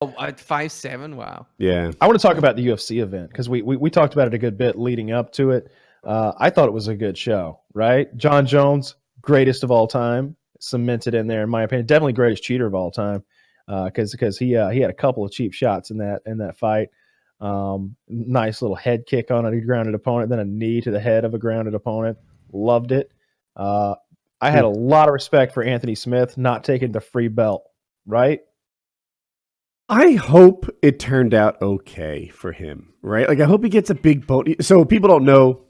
Oh, at 5'7", wow. Yeah. I want to talk about the UFC event because we talked about it a good bit leading up to it. I thought it was a good show, right? John Jones, greatest of all time, cemented in there in my opinion. Definitely greatest cheater of all time because he had a couple of cheap shots in that fight. Nice little head kick on a grounded opponent, then a knee to the head of a grounded opponent. Loved it. I had a lot of respect for Anthony Smith not taking the free belt, right? I hope it turned out okay for him, right? Like, I hope he gets a big bonus. So people don't know,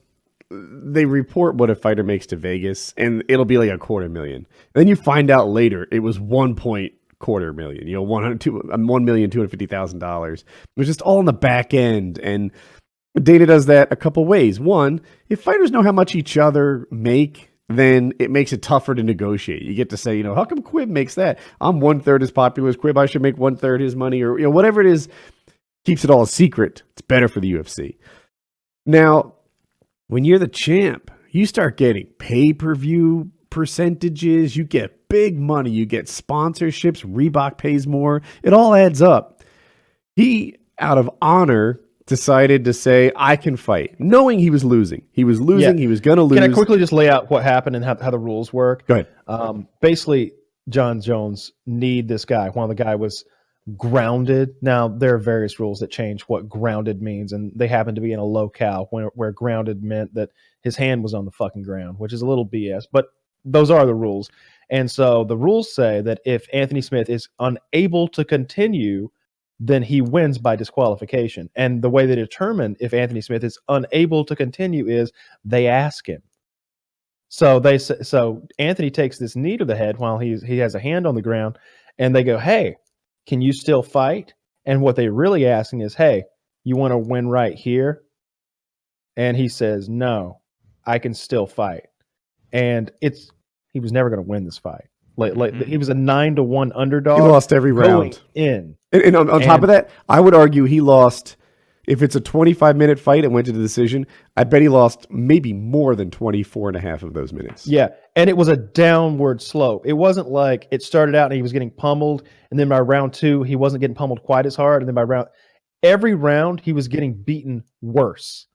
they report what a fighter makes to Vegas, and it'll be like $250,000. And then you find out later it was 1.25 million. You know, $1,250,000. It was just all on the back end, and Dana does that a couple ways. One, if fighters know how much each other make, then it makes it tougher to negotiate. You get to say, you know, how come Quib makes that? I'm 1/3 as popular as Quib. I should make 1/3 his money, or, you know, whatever it is. Keeps it all a secret. It's better for the UFC. Now, when you're the champ, you start getting pay-per-view percentages. You get big money. You get sponsorships. Reebok pays more. It all adds up. He, out of honor, decided to say, I can fight, knowing he was losing. He was losing. Yeah. He was going to lose. Can I quickly just lay out what happened and how the rules work? Go ahead. Basically, John Jones need this guy while the guy was grounded. Now, there are various rules that change what grounded means, and they happen to be in a locale where grounded meant that his hand was on the fucking ground, which is a little BS, but those are the rules. And so the rules say that if Anthony Smith is unable to continue, then he wins by disqualification. And the way they determine if Anthony Smith is unable to continue is they ask him. So Anthony takes this knee to the head while he has a hand on the ground, and they go, hey, can you still fight? And what they're really asking is, hey, you want to win right here? And he says, no, I can still fight. And he was never going to win this fight. Like he was a 9-1 underdog. He lost every round. And on top of that, I would argue he lost. If it's a 25-minute fight and went to the decision, I bet he lost maybe more than 24 and a half of those minutes. Yeah, and it was a downward slope. It wasn't like it started out and he was getting pummeled, and then by round 2, he wasn't getting pummeled quite as hard, and then by every round, he was getting beaten worse.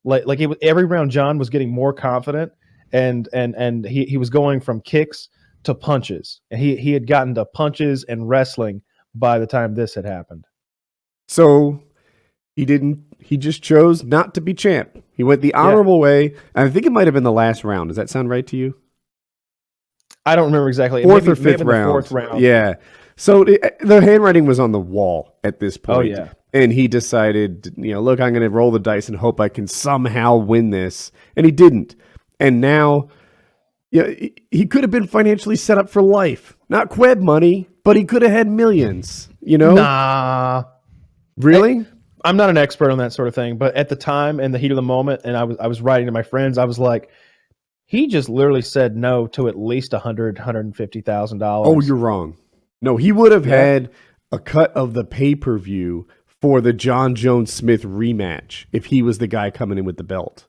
Every round, John was getting more confident, and he was going from kicks to punches. And he had gotten to punches and wrestling by the time this had happened. So he just chose not to be champ. He went the honorable way. And I think it might have been the last round. Does that sound right to you? I don't remember exactly. Fourth or fifth round. Yeah. So the handwriting was on the wall at this point. Oh, yeah. And he decided, you know, look, I'm going to roll the dice and hope I can somehow win this. And he didn't. And now, yeah, he could have been financially set up for life. Not Queb money, but he could have had millions, you know? Nah. Really? I'm not an expert on that sort of thing, but at the time, in the heat of the moment, and I was writing to my friends, I was like, he just literally said no to at least $150,000. Oh, you're wrong. No, he would have had a cut of the pay-per-view for the John Jones Smith rematch if he was the guy coming in with the belt.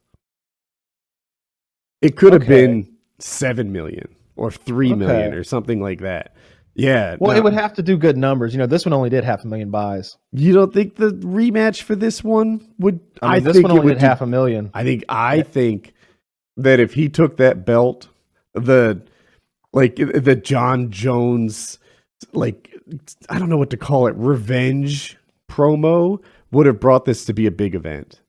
It could have been $7 million or $3 million or something like that. Yeah. Well, it would have to do good numbers. You know, this one only did 500,000 buys. You don't think the rematch for this one would? I think this one only did 500,000. I think that if he took that belt, the John Jones, like, I don't know what to call it, revenge promo would have brought this to be a big event.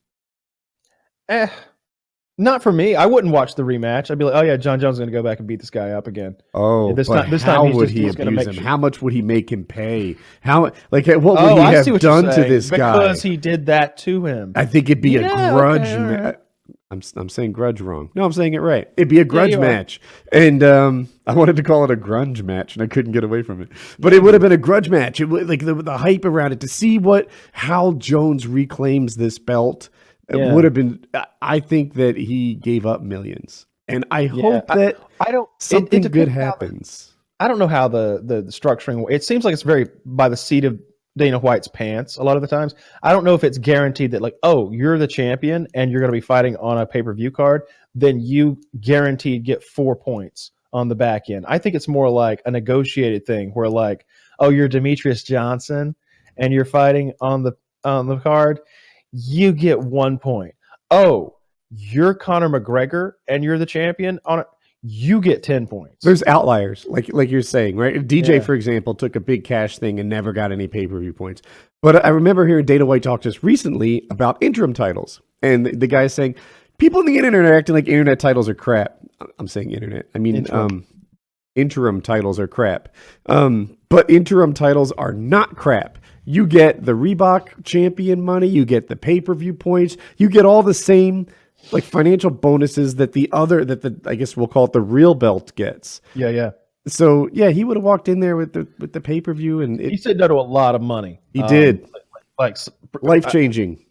Not for me. I wouldn't watch the rematch. I'd be like, oh yeah, John Jones is going to go back and beat this guy up again. Oh, this time would he abuse him? How much would he make him pay? What would he have done to this guy? Because he did that to him. I think it'd be a grudge. I'm saying grudge wrong. No, I'm saying it right. It'd be a grudge match. And I wanted to call it a grunge match, and I couldn't get away from it. But it would have been a grudge match. It would, like the hype around it, to see how Jones reclaims this belt. It would have been. I think that he gave up millions, and I hope that something good happens. I don't know how the structuring. It seems like it's very by the seat of Dana White's pants a lot of the times. I don't know if it's guaranteed that, like, oh, you're the champion and you're going to be fighting on a pay-per-view card, then you guaranteed get 4 points on the back end. I think it's more like a negotiated thing where, like, oh, you're Demetrius Johnson and you're fighting on the card, you get 1 point. Oh, you're Conor McGregor and you're the champion on it, you get 10 points. There's outliers, like you're saying, right? DJ, Yeah. for example, took a big cash thing and never got any pay-per-view points. But I remember hearing Dana White talk just recently about interim titles. And the guy saying, people on the internet are acting like internet titles are crap. I'm saying internet. I mean, interim titles are crap. But interim titles are not crap. You get the Reebok champion money. You get the pay-per-view points. You get all the same like financial bonuses that I guess we'll call it the real belt gets. Yeah. So yeah, he would have walked in there with the pay-per-view, and He said no to a lot of money. He did. Like Life-changing.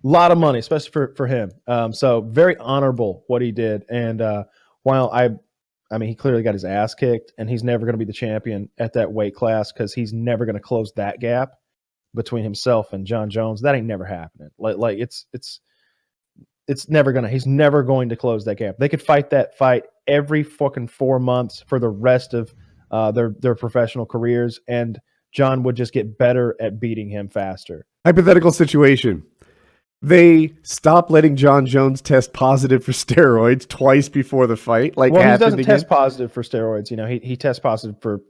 A lot of money, especially for him. So very honorable what he did. And while I mean, he clearly got his ass kicked, and he's never going to be the champion at that weight class because he's never going to close that gap between himself and John Jones. That ain't never happening. Like it's never gonna. He's never going to close that gap. They could fight that fight every fucking 4 months for the rest of their professional careers, and John would just get better at beating him faster. Hypothetical situation. They stop letting John Jones test positive for steroids twice before the fight. Like, well, he happened doesn't again. test positive for steroids. You know, he tests positive for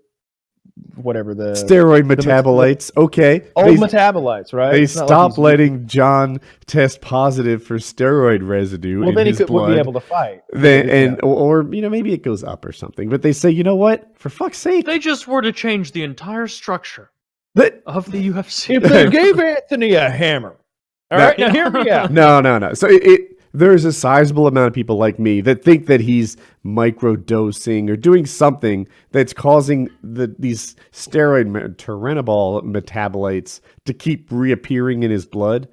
whatever the steroid metabolites. Okay. Old metabolites, right? They It's not like stop he's- letting John test positive for steroid residue Well, in then he his would blood. be able to fight. Or maybe it goes up or something. But they say, you know what? For fuck's sake. They just were to change the entire structure But- of the UFC. If they gave Anthony a hammer, all right, now hear me out. No. So there's a sizable amount of people like me that think that he's microdosing or doing something that's causing these turinabol metabolites to keep reappearing in his blood.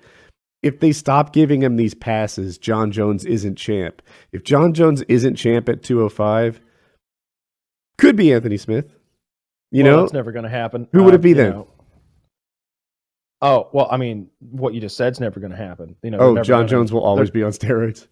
If they stop giving him these passes, John Jones isn't champ. If John Jones isn't champ at 205, could be Anthony Smith. You know, that's never going to happen. Who would it be you then? know. Oh, well, I mean, what you just said's never going to happen. You know, oh, John Jones will always be on steroids.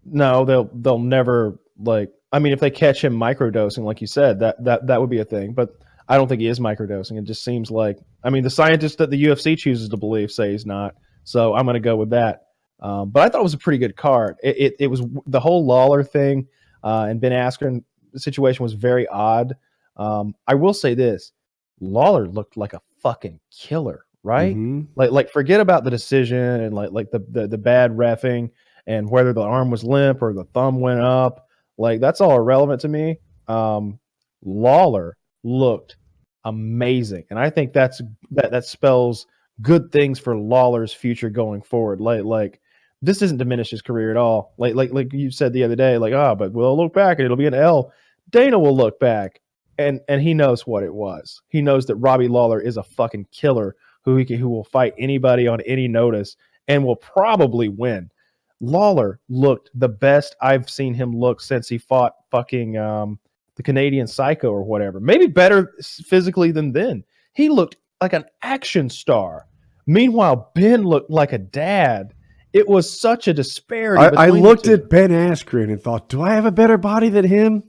No, they'll never like. I mean, if they catch him microdosing, like you said, that would be a thing. But I don't think he is microdosing. It just seems like. I mean, the scientists that the UFC chooses to believe say he's not. So I'm going to go with that. But I thought it was a pretty good card. It was the whole Lawler thing and Ben Askren situation was very odd. I will say this: Lawler looked like a fucking killer. Right? Mm-hmm. Like forget about the decision and like the bad reffing and whether the arm was limp or the thumb went up. Like that's all irrelevant to me. Lawler looked amazing, and I think that spells good things for Lawler's future going forward. Like this doesn't diminish his career at all. Like you said the other day, but we'll look back and it'll be an L. Dana will look back and he knows what it was. He knows that Robbie Lawler is a fucking killer who will fight anybody on any notice and will probably win. Lawler looked the best I've seen him look since he fought fucking the Canadian Psycho or whatever. Maybe better physically than then. He looked like an action star. Meanwhile, Ben looked like a dad. It was such a disparity. I looked at Ben Askren and thought, do I have a better body than him?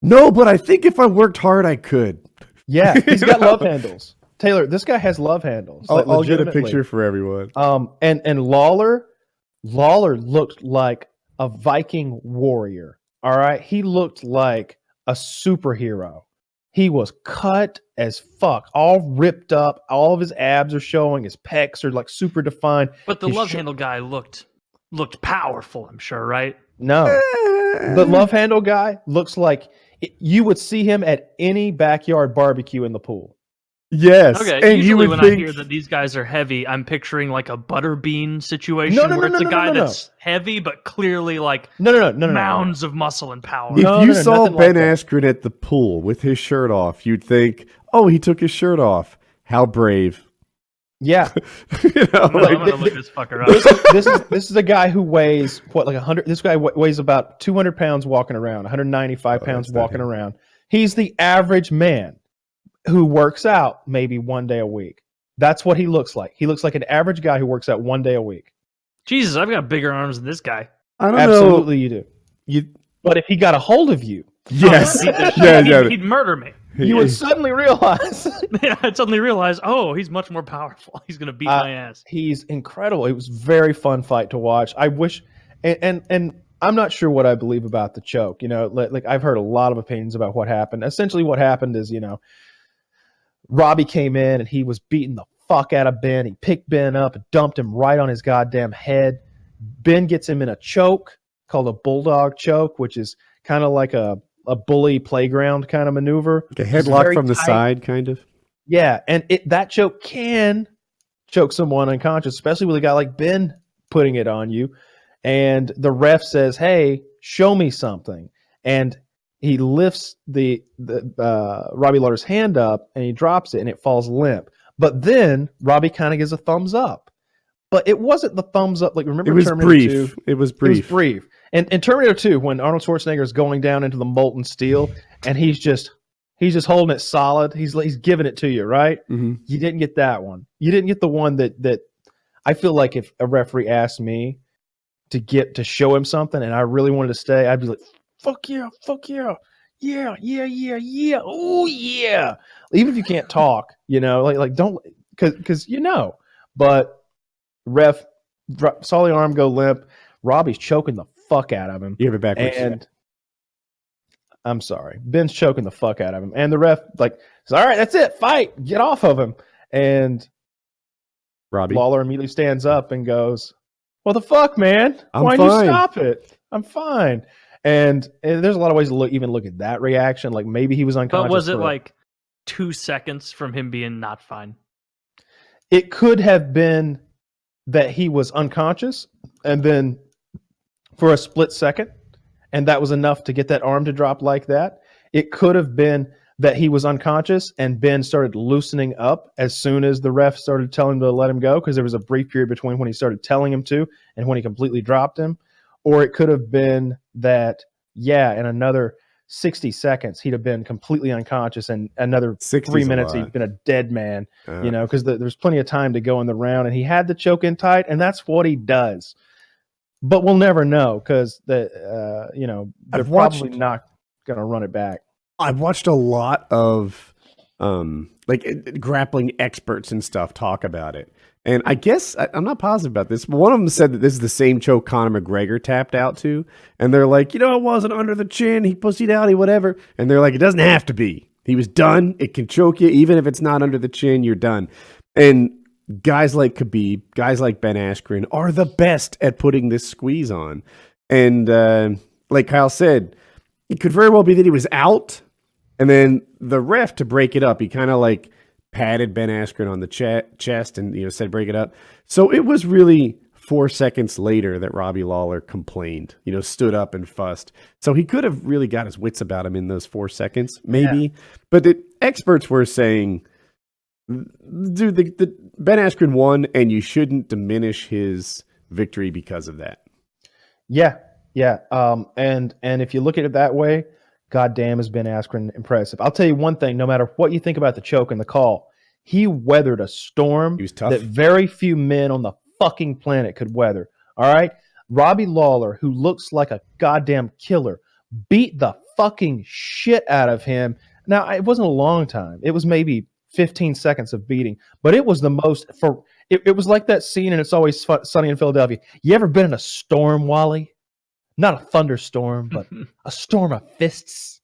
No, but I think if I worked hard, I could. Yeah, he's got love handles. Taylor, this guy has love handles. I'll get a picture for everyone. And Lawler looked like a Viking warrior. All right, he looked like a superhero. He was cut as fuck, all ripped up. All of his abs are showing. His pecs are like super defined. But the love handle guy looked powerful. I'm sure, right? No, the love handle guy looks like you would see him at any backyard barbecue in the pool. Yes. Okay. And Usually you would when think... I hear that these guys are heavy, I'm picturing like a butterbean situation No, where it's a guy no. that's heavy but clearly like No. mounds of muscle and power. If you saw nothing Ben like that. Askren at the pool with his shirt off, you'd think, oh, he took his shirt off. How brave. Yeah. You know, I'm like, gonna look this fucker up. This is a guy who weighs what, like 100. This guy weighs about 200 pounds walking around, 195 pounds that's not walking him. around. He's the average man who works out maybe 1 day a week. That's what he looks like. He looks like an average guy who works out 1 day a week. Jesus, I've got bigger arms than this guy. I don't Absolutely, you do. know. But if he got a hold of you Yes. He'd murder me. You would suddenly realize. Yeah, I'd suddenly realize, oh, he's much more powerful. He's gonna beat my ass. He's incredible. It was a very fun fight to watch. I wish, and I'm not sure what I believe about the choke. You know, like I've heard a lot of opinions about what happened. Essentially, what happened is, Robbie came in and he was beating the fuck out of Ben. He picked Ben up and dumped him right on his goddamn head. Ben gets him in a choke called a bulldog choke, which is kind of like a bully playground kind of maneuver. Like a headlock from the side, kind of. Yeah, and that choke can choke someone unconscious, especially with a guy like Ben putting it on you. And the ref says, "Hey, show me something." And he lifts the Robbie Lawler's hand up and he drops it and it falls limp. But then Robbie kind of gives a thumbs up. But it wasn't the thumbs up. Like, remember, it was Terminator brief. 2? It was brief. And in Terminator 2, when Arnold Schwarzenegger is going down into the molten steel and he's just holding it solid, he's giving it to you, right? Mm-hmm. You didn't get that one. You didn't get the one that I feel like if a referee asked me to show him something and I really wanted to stay, I'd be like, fuck yeah, yeah, oh yeah. Even if you can't talk, like don't, because but ref saw the arm go limp. Robbie's choking the fuck out of him. You have it backwards. And I'm sorry, Ben's choking the fuck out of him, and the ref says, "All right, that's it, fight, get off of him." And Robbie Lawler immediately stands up and goes, "Well, the fuck, man? Why'd fine. you stop it? I'm fine." And there's a lot of ways to look at that reaction. Like maybe he was unconscious. But was it like 2 seconds from him being not fine? It could have been that he was unconscious, and then for a split second, and that was enough to get that arm to drop like that. It could have been that he was unconscious and Ben started loosening up as soon as the ref started telling him to let him go, because there was a brief period between when he started telling him to and when he completely dropped him. Or it could have been that, in another 60 seconds, he'd have been completely unconscious, and another 3 minutes, he'd been a dead man, because there's plenty of time to go in the round, and he had the choke in tight, and that's what he does. But we'll never know, because they're probably not going to run it back. I've watched a lot of grappling experts and stuff talk about it. And I guess, I'm not positive about this, but one of them said that this is the same choke Conor McGregor tapped out to. And they're like, it wasn't under the chin. He pussied out, whatever. And they're like, it doesn't have to be. He was done. It can choke you. Even if it's not under the chin, you're done. And guys like Khabib, guys like Ben Askren are the best at putting this squeeze on. And like Kyle said, it could very well be that he was out. And then the ref, to break it up, he kind of patted Ben Askren on the chest and said break it up. So it was really 4 seconds later that Robbie Lawler complained, stood up and fussed. So he could have really got his wits about him in those 4 seconds, maybe. Yeah. But the experts were saying, dude, the Ben Askren won, and you shouldn't diminish his victory because of that. Yeah. And if you look at it that way, goddamn, has Ben Askren impressive. I'll tell you one thing, no matter what you think about the choke and the call, he weathered a storm that very few men on the fucking planet could weather. All right? Robbie Lawler, who looks like a goddamn killer, beat the fucking shit out of him. Now, it wasn't a long time. It was maybe 15 seconds of beating, but it was the most it was like that scene in It's Always Sunny in Philadelphia. You ever been in a storm, Wally? Not a thunderstorm, but a storm of fists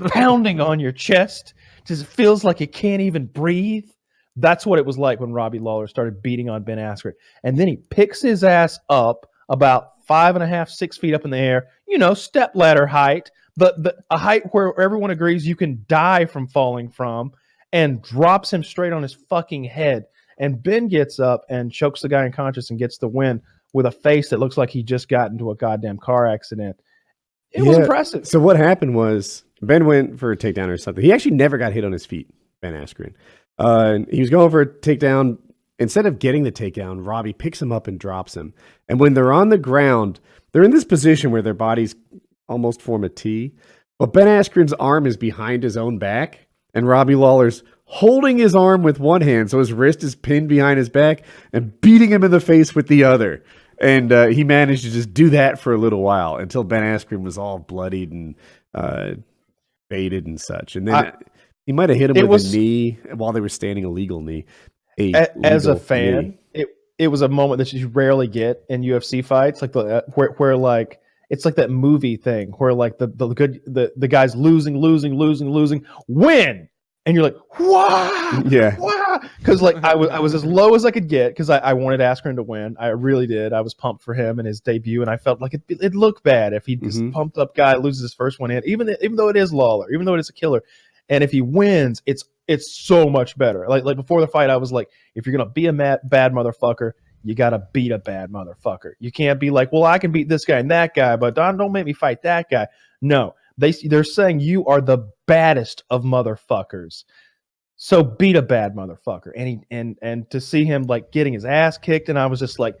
pounding on your chest. Just feels like you can't even breathe. That's what it was like when Robbie Lawler started beating on Ben Askren. And then he picks his ass up about 5.5, 6 feet up in the air, step ladder height, a height where everyone agrees you can die from falling from, and drops him straight on his fucking head. And Ben gets up and chokes the guy unconscious and gets the win with a face that looks like he just got into a goddamn car accident. It was impressive. So what happened was Ben went for a takedown or something. He actually never got hit on his feet, Ben Askren. He was going for a takedown. Instead of getting the takedown, Robbie picks him up and drops him. And when they're on the ground, they're in this position where their bodies almost form a T. But Ben Askren's arm is behind his own back, and Robbie Lawler's holding his arm with one hand, so his wrist is pinned behind his back, and beating him in the face with the other. And he managed to just do that for a little while until Ben Askren was all bloodied and baited and such. And then he might have hit him with a knee while they were standing, a legal knee. As a fan, it was a moment that you rarely get in UFC fights, like where like it's like that movie thing where like the guy's losing, win, and you're like, wow, yeah, wow, because like I was as low as I could get because I wanted Askren to win. I really did. I was pumped for him and his debut, and I felt like it looked bad if he this pumped up guy loses his first one in, even though it is Lawler, even though it is a killer, and if he wins, it's so much better. Like before the fight, I was like, if you're gonna be a bad motherfucker, you gotta beat a bad motherfucker. You can't be like, well, I can beat this guy and that guy, but don't make me fight that guy. No, they're saying you are the baddest of motherfuckers, so beat a bad motherfucker. And to see him like getting his ass kicked, and I was just like,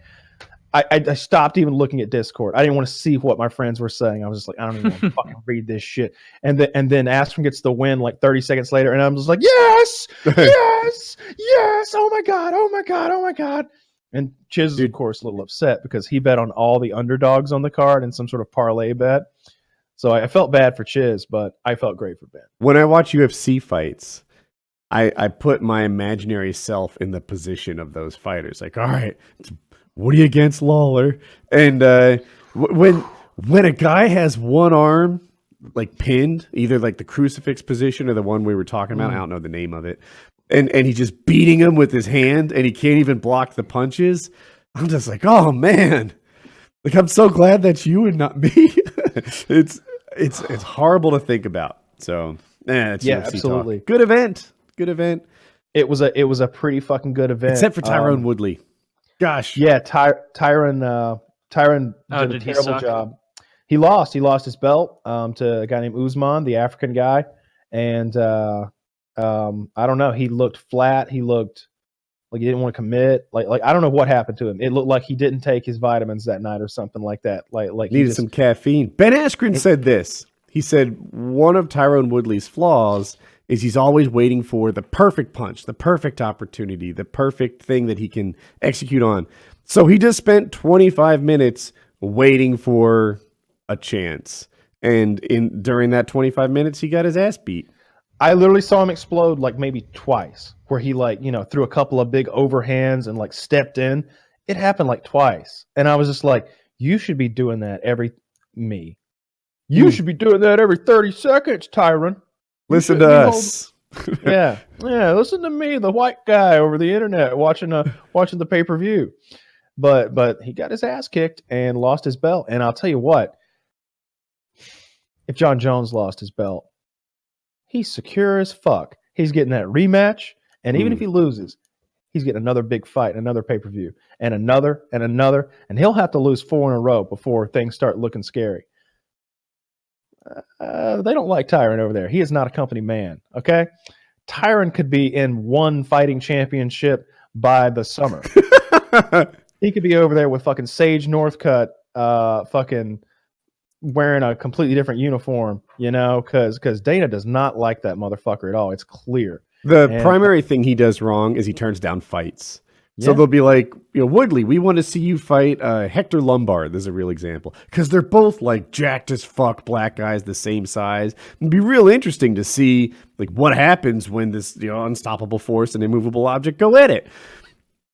I stopped even looking at Discord. I didn't want to see what my friends were saying. I was just like, I don't even want to fucking read this shit. And then Askren gets the win like 30 seconds later, and I'm just like, yes, yes, yes. Oh my god. And Chiz is, of course, a little upset because he bet on all the underdogs on the card in some sort of parlay bet. So I felt bad for Chiz, but I felt great for Ben. When I watch UFC fights, I put my imaginary self in the position of those fighters. Like, all right, Woody against Lawler. And when a guy has one arm like pinned, either like the crucifix position or the one we were talking about, I don't know the name of it, and he's just beating him with his hand and he can't even block the punches, I'm just like, oh man, like I'm so glad that's you and not me. it's horrible to think about. So it's yeah, UFC absolutely talk. Good event. It was a pretty fucking good event, except for Tyron Woodley. Gosh, yeah, Tyron did a terrible job. He lost his belt to a guy named Usman, the African guy, and I don't know. He looked flat. He looked like he didn't want to commit. Like I don't know what happened to him. It looked like he didn't take his vitamins that night or something like that. Like needed some caffeine. Ben Askren said this. He said one of Tyron Woodley's flaws is he's always waiting for the perfect punch, the perfect opportunity, the perfect thing that he can execute on. So he just spent 25 minutes waiting for a chance. And during that 25 minutes, he got his ass beat. I literally saw him explode like maybe twice, where he threw a couple of big overhands and like stepped in. It happened like twice. And I was just like, you should be doing that You should be doing that every 30 seconds, Tyron. Listen to us. Yeah. Listen to me, the white guy over the internet watching the pay-per-view. But he got his ass kicked and lost his belt. And I'll tell you what, if John Jones lost his belt, he's secure as fuck. He's getting that rematch, and even if he loses, he's getting another big fight, another pay-per-view, and another, and he'll have to lose 4 in a row before things start looking scary. They don't like Tyron over there. He is not a company man, okay? Tyron could be in one fighting championship by the summer. He could be over there with fucking Sage Northcutt, fucking wearing a completely different uniform, because Dana does not like that motherfucker at all. It's clear. The primary thing he does wrong is he turns down fights. So they'll be like, Woodley, we want to see you fight Hector Lombard. This is a real example. Because they're both like jacked as fuck black guys the same size. It'd be real interesting to see like what happens when this unstoppable force and immovable object go at it.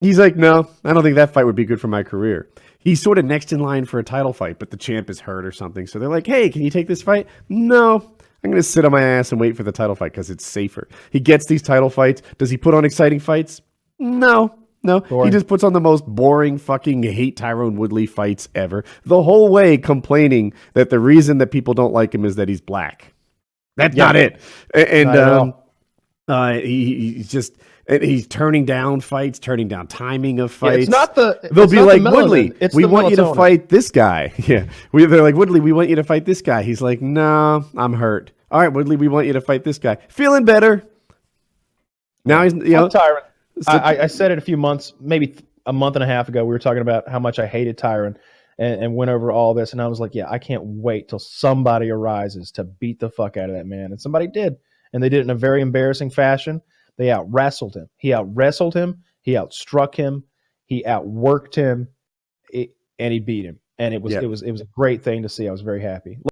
He's like, no, I don't think that fight would be good for my career. He's sort of next in line for a title fight, but the champ is hurt or something. So they're like, hey, can you take this fight? No, I'm going to sit on my ass and wait for the title fight because it's safer. He gets these title fights. Does he put on exciting fights? No. Boring. He just puts on the most boring fucking hate Tyron Woodley fights ever. The whole way complaining that the reason that people don't like him is that he's black. That's not it. And he's turning down fights, turning down timing of fights. Yeah, it's not they'll be like, Woodley, we want you to fight this guy. Yeah. They're like, Woodley, we want you to fight this guy. He's like, no, I'm hurt. All right, Woodley, we want you to fight this guy. Feeling better. Now he's, Tyron. So, I said it a few months, maybe a month and a half ago. We were talking about how much I hated Tyron and went over all this. And I was like, yeah, I can't wait till somebody arises to beat the fuck out of that man. And somebody did. And they did it in a very embarrassing fashion. They out-wrestled him. He out-wrestled him. He outstruck him. He outworked him. And he beat him. And it was a great thing to see. I was very happy.